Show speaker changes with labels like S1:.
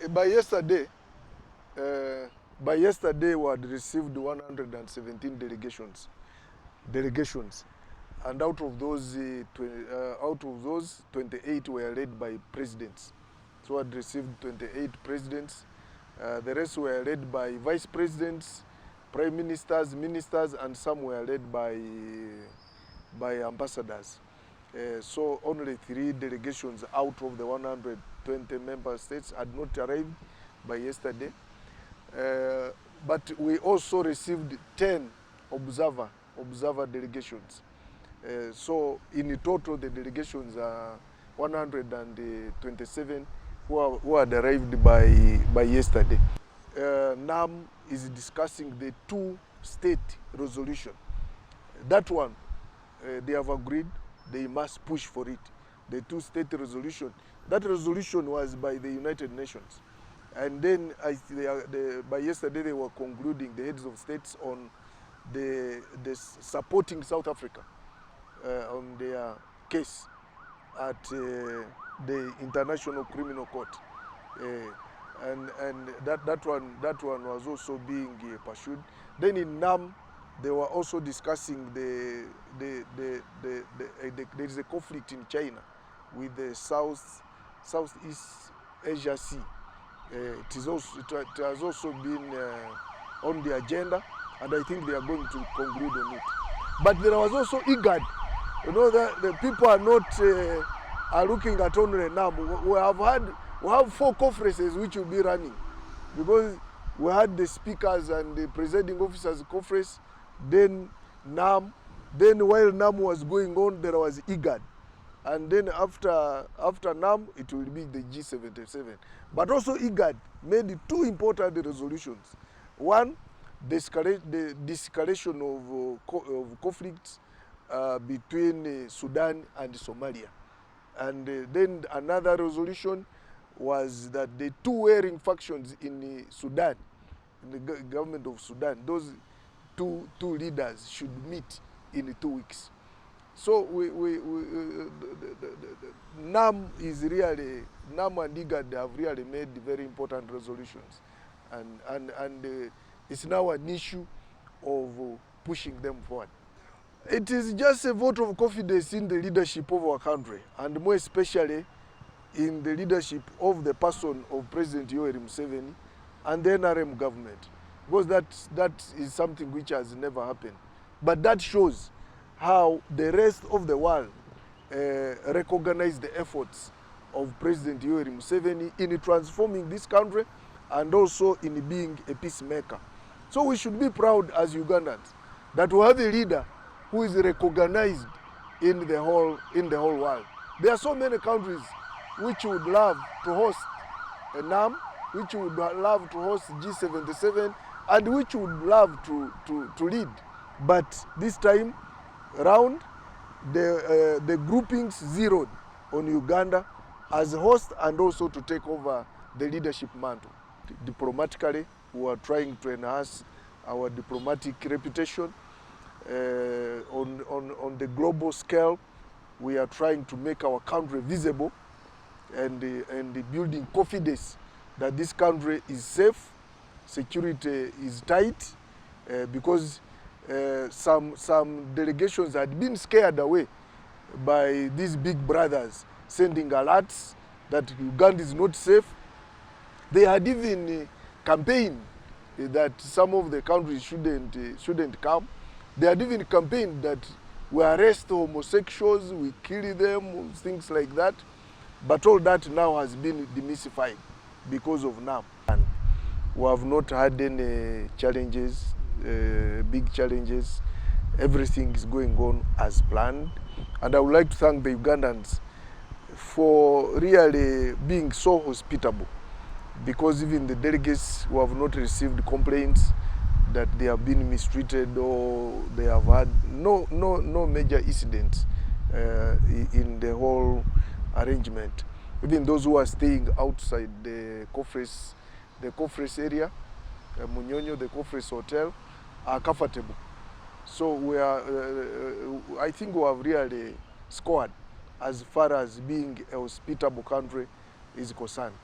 S1: By yesterday, we had received 117 delegations, and out of those 28 were led by presidents. So we had received 28 presidents. The rest were led by vice presidents, prime ministers, ministers, and some were led by ambassadors. So only 3 delegations out of the 120 member states had not arrived by yesterday. But we also received 10 observer delegations. So in total, the delegations are 127 who had arrived by yesterday. NAM is discussing the 2-state resolution. That one, they have agreed they must push for it. The 2-state resolution. That resolution was by the United Nations. And then by yesterday they were concluding, the heads of states, on the supporting South Africa on their case at the International Criminal Court. And that one was also being pursued. Then in NAM, they were also discussing there is a conflict in China with the Southeast Asia Sea. It has also been on the agenda, and I think they are going to conclude on it. But there was also IGAD. You know that the people are not are looking at only NAM. We have 4 conferences which will be running, because we had the speakers and the presiding officers conference, then NAM, then while NAM was going on, there was IGAD. And then after NAM, it will be the G77. But also IGAD made 2 important resolutions. One, the de-escalation of conflicts between Sudan and Somalia. And then another resolution was that the 2 warring factions in Sudan, in the government of Sudan, those two leaders should meet in 2 weeks. So NAM and IGAD have really made very important resolutions, and it's now an issue of pushing them forward. It is just a vote of confidence in the leadership of our country, and more especially in the leadership of the person of President Yoweri Museveni and the NRM government, because that is something which has never happened. But that shows how the rest of the world recognize the efforts of President Yoweri Museveni in transforming this country and also in being a peacemaker. So we should be proud as Ugandans that we have a leader who is recognized in the whole world. There are so many countries which would love to host a NAM, which would love to host G77, and which would love to lead. But this time round, the groupings zeroed on Uganda as a host and also to take over the leadership mantle. Diplomatically, we are trying to enhance our diplomatic reputation. On the global scale, we are trying to make our country visible and building confidence that this country is safe, security is tight, because some delegations had been scared away by these big brothers sending alerts that Uganda is not safe. They had even campaigned that some of the countries shouldn't come. They had even campaigned that we arrest homosexuals, we kill them, things like that. But all that now has been demystified because of NAM. We have not had any challenges, big challenges. Everything is going on as planned. And I would like to thank the Ugandans for really being so hospitable, because even the delegates who have not received complaints that they have been mistreated or they have had no major incidents in the whole arrangement. Even those who are staying outside the conference area, Munyonyo, the conference hotel, are comfortable. So we are, I think we have really scored as far as being a hospitable country is concerned.